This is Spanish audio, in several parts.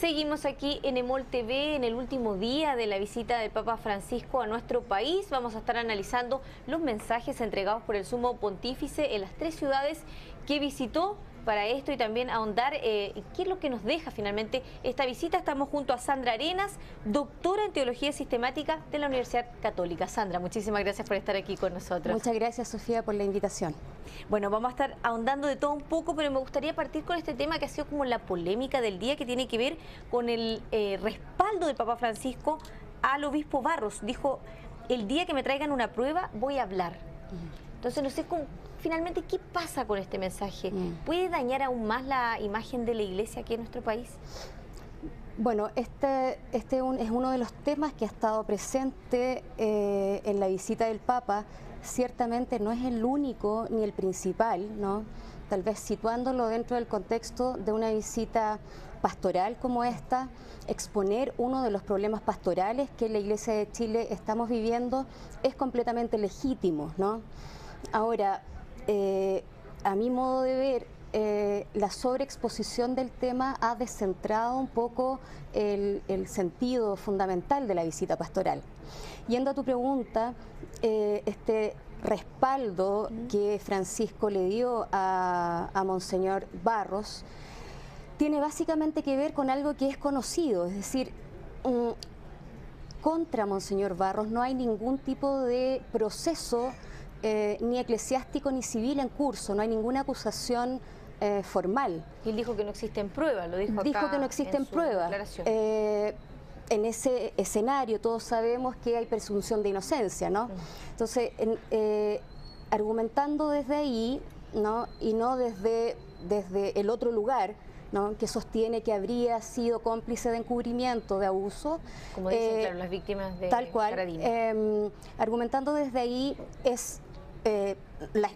Seguimos aquí en EMOL TV en el último día de la visita del Papa Francisco a nuestro país. Vamos a estar analizando los mensajes entregados por el Sumo Pontífice en las 3 ciudades que visitó. Para esto y también ahondar qué es lo que nos deja finalmente esta visita. Estamos junto a Sandra Arenas, doctora en Teología Sistemática de la Universidad Católica. Sandra, muchísimas gracias por estar aquí con nosotros. Muchas gracias, Sofía, por la invitación. Bueno, vamos a estar ahondando de todo un poco, pero me gustaría partir con este tema que ha sido como la polémica del día, que tiene que ver con el respaldo del Papa Francisco al obispo Barros. Dijo, el día que me traigan una prueba voy a hablar. Entonces no sé finalmente qué pasa con este mensaje. ¿Puede dañar aún más la imagen de la Iglesia aquí en nuestro país? Bueno, este es uno de los temas que ha estado presente en la visita del Papa. Ciertamente no es el único ni el principal, ¿no? Tal vez situándolo dentro del contexto de una visita pastoral como esta, exponer uno de los problemas pastorales que en la Iglesia de Chile estamos viviendo es completamente legítimo, ¿no? Ahora, a mi modo de ver, la sobreexposición del tema ha descentrado un poco el sentido fundamental de la visita pastoral. Yendo a tu pregunta, este respaldo que Francisco le dio a Monseñor Barros tiene básicamente que ver con algo que es conocido, es decir, contra Monseñor Barros no hay ningún tipo de proceso ni eclesiástico ni civil en curso, no hay ninguna acusación formal. Y él dijo que no existen pruebas, lo dijo acá. Dijo que no existen pruebas. En ese escenario todos sabemos que hay presunción de inocencia, ¿no? Entonces, argumentando desde ahí, ¿no? Y no desde el otro lugar, ¿no? Que sostiene que habría sido cómplice de encubrimiento, de abuso. Como dicen, claro, las víctimas de tal cual, Caradima. Argumentando desde ahí es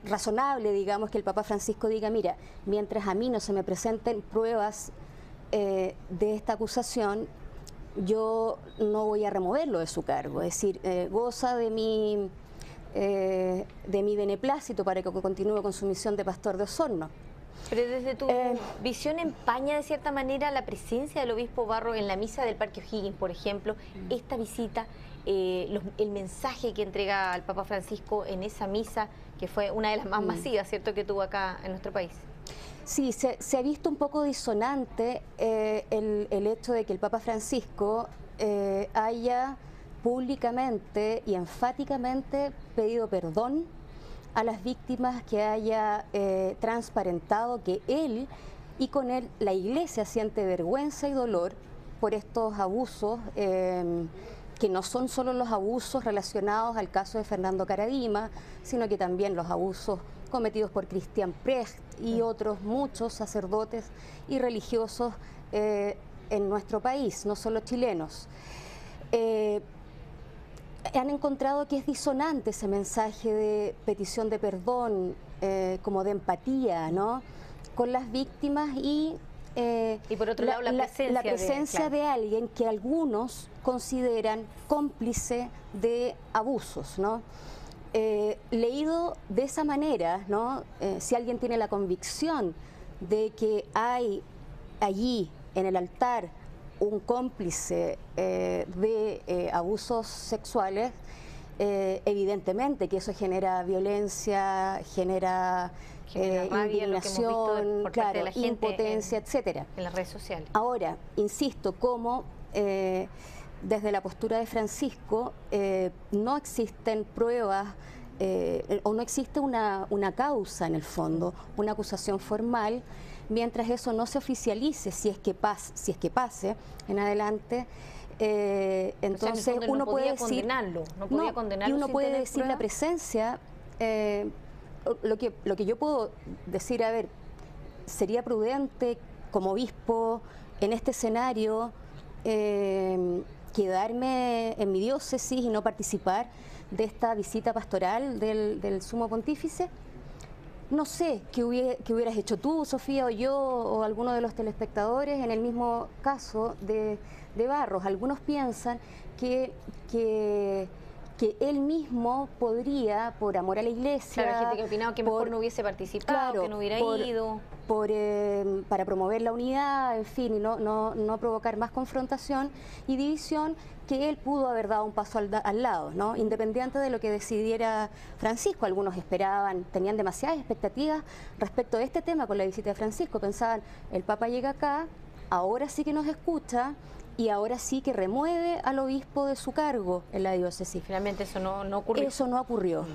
razonable, digamos, que el Papa Francisco diga, mira, mientras a mí no se me presenten pruebas de esta acusación, yo no voy a removerlo de su cargo, es decir, goza de mi beneplácito para que continúe con su misión de pastor de Osorno. Pero desde tu visión, ¿empaña de cierta manera la presencia del obispo Barros en la misa del Parque O'Higgins, por ejemplo, esta visita, el mensaje que entrega al Papa Francisco en esa misa, que fue una de las más masivas, ¿cierto?, que tuvo acá en nuestro país? Sí, se ha visto un poco disonante el hecho de que el Papa Francisco haya públicamente y enfáticamente pedido perdón a las víctimas, que haya transparentado que él y con él la Iglesia siente vergüenza y dolor por estos abusos, que no son solo los abusos relacionados al caso de Fernando Caradima, sino que también los abusos cometidos por Christian Precht y otros muchos sacerdotes y religiosos en nuestro país, no solo chilenos. Han encontrado que es disonante ese mensaje de petición de perdón, como de empatía, ¿no?, con las víctimas y por otro lado la presencia de alguien que algunos consideran cómplice de abusos, ¿no? Leído de esa manera, ¿no? Si alguien tiene la convicción de que hay allí en el altar un cómplice de abusos sexuales, evidentemente que eso genera violencia, genera rabia, indignación, claro, de la gente, impotencia, etcétera. En las redes sociales. Ahora, insisto, como desde la postura de Francisco no existen pruebas o no existe una causa en el fondo, una acusación formal. Mientras eso no se oficialice, si es que pase en adelante, entonces uno puede decir, y uno puede decir la presencia, lo que yo puedo decir, a ver, sería prudente como obispo en este escenario quedarme en mi diócesis y no participar de esta visita pastoral del Sumo Pontífice. No sé qué hubieras hecho tú, Sofía, o yo, o alguno de los telespectadores en el mismo caso de Barros. Algunos piensan que que él mismo podría, por amor a la iglesia... Claro, hay gente que opinaba que mejor no hubiese participado, claro, que no hubiera ido. Para promover la unidad, en fin, y no provocar más confrontación y división, que él pudo haber dado un paso al lado, ¿no? Independiente de lo que decidiera Francisco. Algunos esperaban, tenían demasiadas expectativas respecto de este tema con la visita de Francisco. Pensaban, el Papa llega acá, ahora sí que nos escucha y ahora sí que remueve al obispo de su cargo en la diócesis. Finalmente eso no ocurrió. Eso no ocurrió.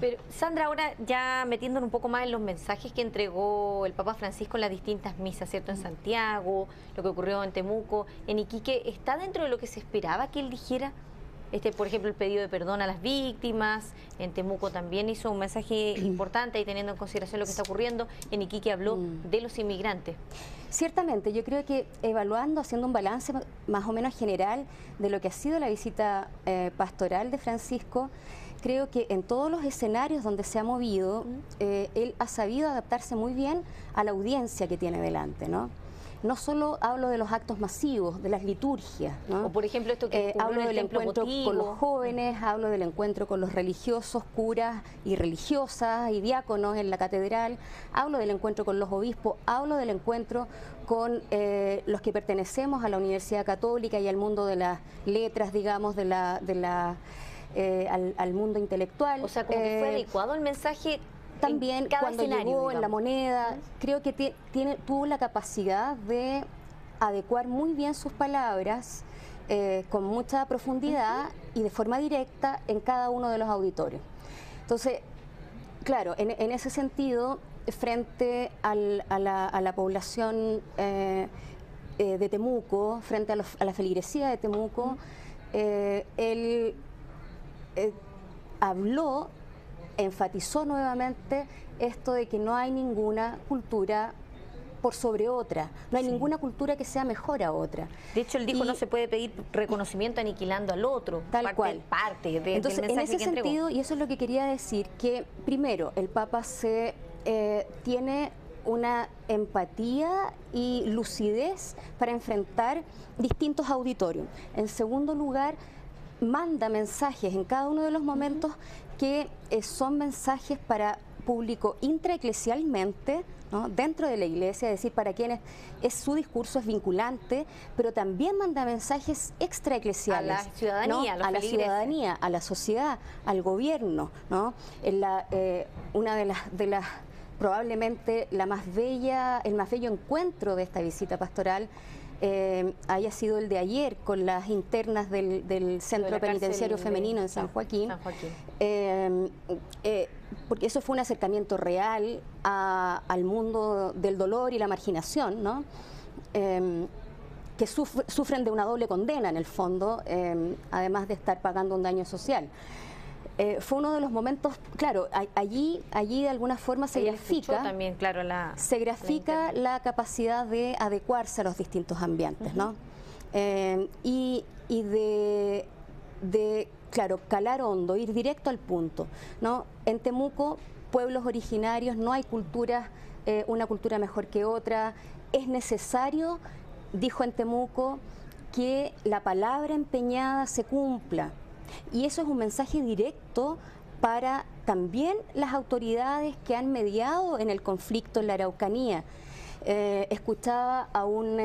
Pero Sandra, ahora ya metiéndonos un poco más en los mensajes que entregó el Papa Francisco en las distintas misas, ¿cierto? En Santiago, lo que ocurrió en Temuco, en Iquique, ¿está dentro de lo que se esperaba que él dijera? Por ejemplo, el pedido de perdón a las víctimas, en Temuco también hizo un mensaje importante y teniendo en consideración lo que está ocurriendo, en Iquique habló de los inmigrantes. Ciertamente, yo creo que evaluando, haciendo un balance más o menos general de lo que ha sido la visita pastoral de Francisco, creo que en todos los escenarios donde se ha movido, él ha sabido adaptarse muy bien a la audiencia que tiene delante, ¿no? No solo hablo de los actos masivos, de las liturgias, ¿no? O por ejemplo esto que hablo en el del encuentro con los jóvenes, hablo del encuentro con los religiosos, curas y religiosas y diáconos en la catedral, hablo del encuentro con los obispos, hablo del encuentro con los que pertenecemos a la Universidad Católica y al mundo de las letras, digamos, al mundo intelectual. O sea, como que fue adecuado el mensaje. También cuando llegó, digamos, en La Moneda, creo que tuvo la capacidad de adecuar muy bien sus palabras con mucha profundidad y de forma directa en cada uno de los auditorios. Entonces, claro, en ese sentido, frente a la población de Temuco, frente a la feligresía de Temuco, él habló, enfatizó nuevamente esto de que no hay ninguna cultura por sobre otra, no hay ninguna cultura que sea mejor a otra. De hecho, él dijo no se puede pedir reconocimiento aniquilando al otro. Tal cual. Entonces, en ese sentido, y eso es lo que quería decir, que primero, el Papa tiene una empatía y lucidez para enfrentar distintos auditorios. En segundo lugar, manda mensajes en cada uno de los momentos que son mensajes para público intraeclesialmente, ¿no? Dentro de la iglesia, es decir, para quienes su discurso es vinculante, pero también manda mensajes extraeclesiales. A la ciudadanía, ¿no? A la ciudadanía, a la sociedad, al gobierno, ¿no? Una de las probablemente el más bello encuentro de esta visita pastoral haya sido el de ayer con las internas del Centro Penitenciario Femenino en San Joaquín. Porque eso fue un acercamiento real al mundo del dolor y la marginación, ¿no? Que sufren de una doble condena en el fondo, además de estar pagando un daño social. Fue uno de los momentos, claro, allí de alguna forma se grafica también, claro, la capacidad de adecuarse a los distintos ambientes, ¿no? Y de, claro, calar hondo, ir directo al punto, ¿no? En Temuco, pueblos originarios, no hay culturas, una cultura mejor que otra. Es necesario, dijo en Temuco, que la palabra empeñada se cumpla. Y eso es un mensaje directo para también las autoridades que han mediado en el conflicto en la Araucanía. Escuchaba a un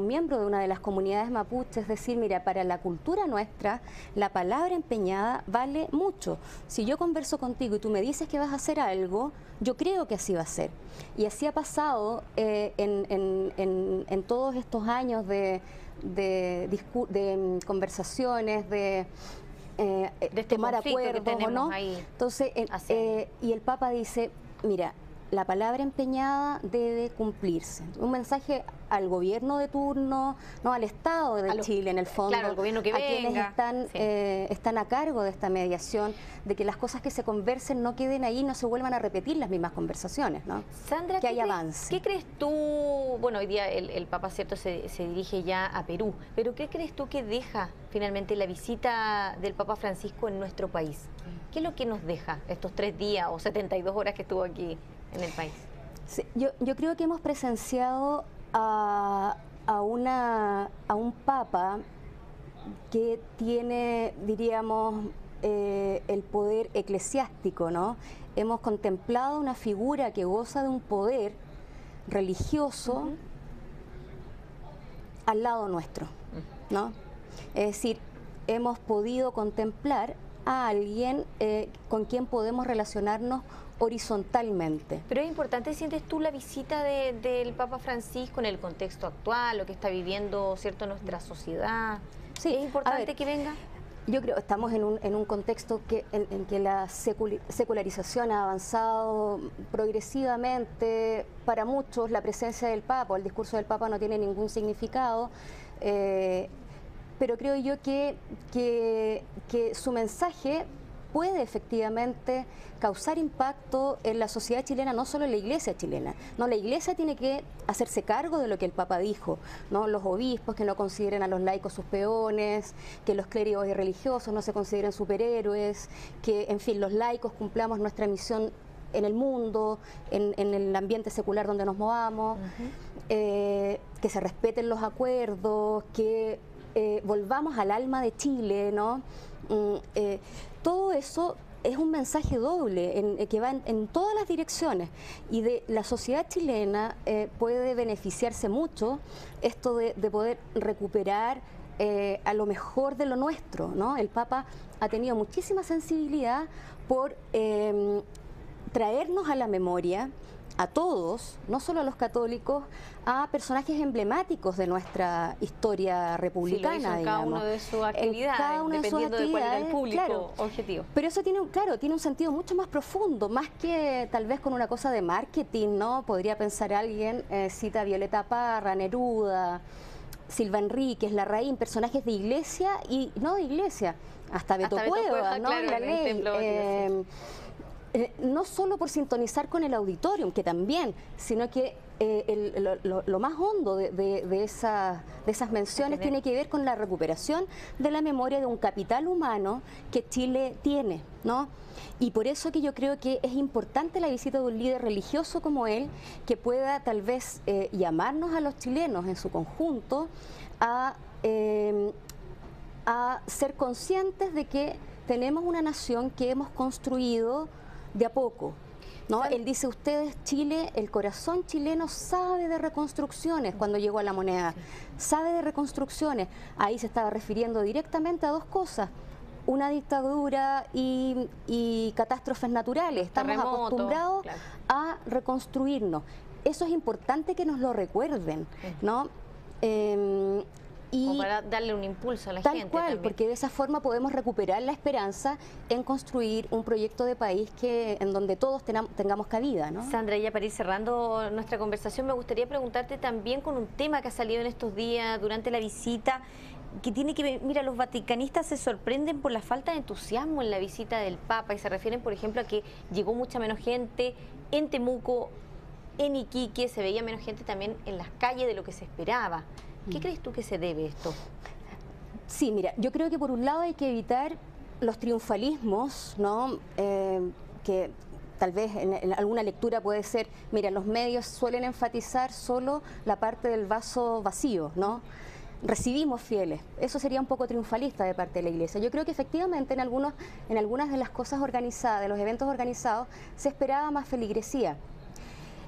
miembro de una de las comunidades mapuches decir, mira, para la cultura nuestra, la palabra empeñada vale mucho. Si yo converso contigo y tú me dices que vas a hacer algo, yo creo que así va a ser. Y así ha pasado en todos estos años de conversaciones, de tomar acuerdos o no. Entonces, y el Papa dice, mira, la palabra empeñada debe cumplirse. Un mensaje al gobierno de turno, no al Estado de Chile en el fondo, claro, al gobierno que a quienes están a cargo de esta mediación, de que las cosas que se conversen no queden ahí, no se vuelvan a repetir las mismas conversaciones, ¿no? Sandra, que haya avance. ¿Qué crees tú? Bueno, hoy día el Papa, cierto, se dirige ya a Perú, pero ¿qué crees tú que deja finalmente la visita del Papa Francisco en nuestro país? ¿Qué es lo que nos deja estos 3 días o 72 horas que estuvo aquí en el país? Sí, yo creo que hemos presenciado a un Papa que tiene, diríamos, el poder eclesiástico, ¿no? Hemos contemplado una figura que goza de un poder religioso al lado nuestro, ¿no? Es decir, hemos podido contemplar a alguien con quien podemos relacionarnos horizontalmente. Pero es importante, ¿sientes tú la visita del Papa Francisco en el contexto actual, lo que está viviendo, cierto, nuestra sociedad? Sí, ¿Es importante que venga? Yo creo que estamos en un contexto en que la secularización ha avanzado progresivamente. Para muchos la presencia del Papa o el discurso del Papa no tiene ningún significado, pero creo yo que su mensaje puede efectivamente causar impacto en la sociedad chilena, no solo en la Iglesia chilena. No, la Iglesia tiene que hacerse cargo de lo que el Papa dijo, ¿no? Los obispos que no consideren a los laicos sus peones, que los clérigos y religiosos no se consideren superhéroes, que, en fin, los laicos cumplamos nuestra misión en el mundo, en el ambiente secular donde nos movamos, que se respeten los acuerdos, que volvamos al alma de Chile, ¿no? Todo eso es un mensaje doble que va en todas las direcciones, y de la sociedad chilena puede beneficiarse mucho esto de poder recuperar a lo mejor de lo nuestro, ¿no? El Papa ha tenido muchísima sensibilidad por traernos a la memoria a todos, no solo a los católicos, a personajes emblemáticos de nuestra historia republicana. Sí, lo hizo en cada uno de sus actividades, dependiendo de cuál era el público objetivo. Pero eso tiene un sentido mucho más profundo, más que tal vez con una cosa de marketing, ¿no? Podría pensar alguien, cita a Violeta Parra, Neruda, Silva Enríquez, Larraín, personajes de iglesia y no de iglesia, hasta Beto Cuevas, ¿no? Claro, la ley. No solo por sintonizar con el auditorium, que también, sino que lo más hondo de esas menciones tiene que ver con la recuperación de la memoria de un capital humano que Chile tiene, ¿no? Y por eso que yo creo que es importante la visita de un líder religioso como él, que pueda tal vez llamarnos a los chilenos en su conjunto a ser conscientes de que tenemos una nación que hemos construido de a poco, ¿no? Él dice, ustedes, Chile, el corazón chileno sabe de reconstrucciones cuando llegó a la moneda, sabe de reconstrucciones. Ahí se estaba refiriendo directamente a dos cosas, una dictadura y catástrofes naturales. Estamos acostumbrados a reconstruirnos. Eso es importante que nos lo recuerden, ¿no? Como para darle un impulso a la gente. Tal cual, también. Porque de esa forma podemos recuperar la esperanza en construir un proyecto de país en donde todos tengamos cabida, ¿no? Sandra, ya para ir cerrando nuestra conversación, me gustaría preguntarte también con un tema que ha salido en estos días durante la visita, que tiene que ver, mira, los vaticanistas se sorprenden por la falta de entusiasmo en la visita del Papa y se refieren, por ejemplo, a que llegó mucha menos gente en Temuco, en Iquique, se veía menos gente también en las calles de lo que se esperaba. ¿Qué crees tú que se debe esto? Sí, mira, yo creo que por un lado hay que evitar los triunfalismos, ¿no? Que tal vez en alguna lectura puede ser, mira, los medios suelen enfatizar solo la parte del vaso vacío, ¿no? Recibimos fieles, eso sería un poco triunfalista de parte de la Iglesia. Yo creo que efectivamente en algunas de las cosas organizadas, de los eventos organizados, se esperaba más feligresía.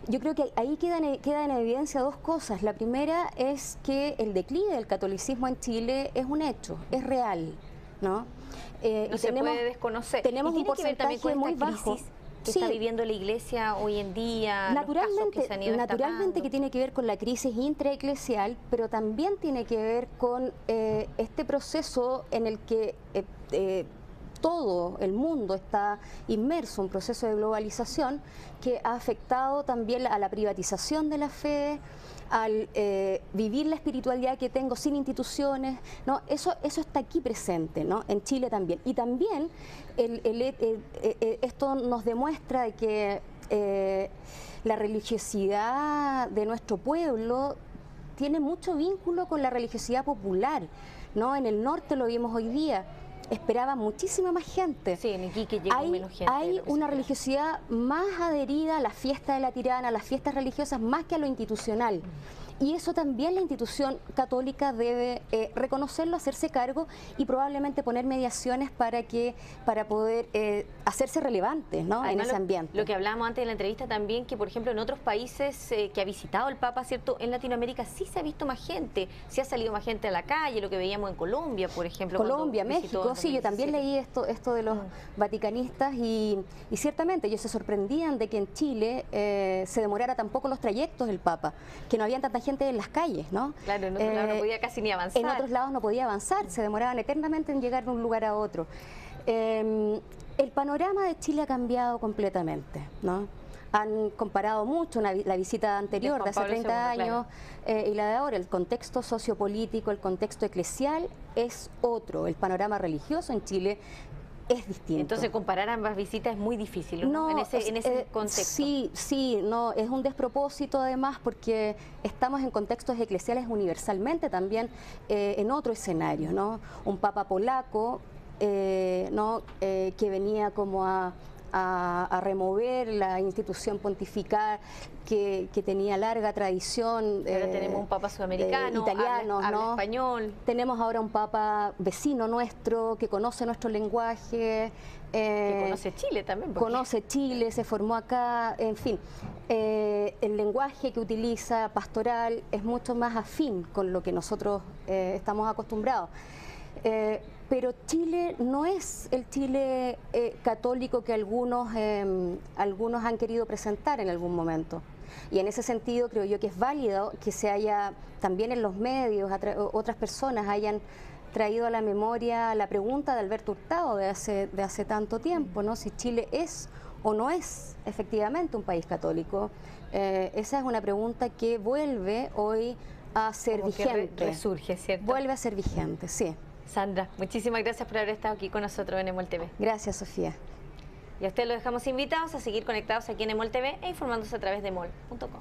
Yo creo que ahí quedan en evidencia dos cosas. La primera es que el declive del catolicismo en Chile es un hecho, es real, ¿no? No se puede desconocer. Tenemos un porcentaje muy bajo que está viviendo la Iglesia hoy en día. Naturalmente que tiene que ver con la crisis intraeclesial, pero también tiene que ver con este proceso en el que todo el mundo está inmerso en un proceso de globalización que ha afectado también a la privatización de la fe, al vivir la espiritualidad que tengo sin instituciones, ¿no? Eso está aquí presente, ¿no? En Chile también. Y también esto nos demuestra que la religiosidad de nuestro pueblo tiene mucho vínculo con la religiosidad popular, ¿no? En el norte lo vimos hoy día. Esperaba muchísima más gente. Sí, en Iquique llegó menos gente. Hay una religiosidad más adherida a la fiesta de la tirana, a las fiestas religiosas, más que a lo institucional. y eso también la institución católica debe reconocerlo, hacerse cargo y probablemente poner mediaciones para poder hacerse relevantes, ¿no? En ese ambiente. Lo que hablábamos antes de la entrevista también, que por ejemplo en otros países que ha visitado el Papa, ¿cierto? En Latinoamérica sí se ha visto más gente, sí ha salido más gente a la calle, lo que veíamos en Colombia, por ejemplo. Colombia, México, sí, yo también leí esto de los vaticanistas y ciertamente ellos se sorprendían de que en Chile se demorara tampoco los trayectos del Papa, que no había tanta gente en las calles, ¿no? Claro, en otros lados no podía casi ni avanzar. En otros lados no podía avanzar, se demoraban eternamente en llegar de un lugar a otro. El panorama de Chile ha cambiado completamente, ¿no? Han comparado mucho la visita anterior de hace 30 años y la de ahora. El contexto sociopolítico, el contexto eclesial es otro. El panorama religioso en Chile es distinto. Entonces comparar ambas visitas es muy difícil, ¿no? En ese contexto. Sí, no, es un despropósito además porque estamos en contextos eclesiales universalmente también en otro escenario, ¿no? Un papa polaco, ¿no? Que venía como a remover la institución pontifical que tenía larga tradición. Ahora tenemos un papa sudamericano, italiano, habla español. Tenemos ahora un papa vecino nuestro que conoce nuestro lenguaje. Que conoce Chile también. Conoce Chile, se formó acá, en fin. El lenguaje que utiliza pastoral es mucho más afín con lo que nosotros estamos acostumbrados. Pero Chile no es el Chile católico que algunos han querido presentar en algún momento. Y en ese sentido creo yo que es válido que se haya, también en los medios, otras personas hayan traído a la memoria la pregunta de Alberto Hurtado de hace tanto tiempo, ¿no? Si Chile es o no es efectivamente un país católico. Esa es una pregunta que vuelve hoy a ser vigente. Resurge, ¿cierto? Vuelve a ser vigente, sí. Sandra, muchísimas gracias por haber estado aquí con nosotros en EMOL TV. Gracias, Sofía. Y a ustedes los dejamos invitados a seguir conectados aquí en EMOL TV e informándose a través de emol.com.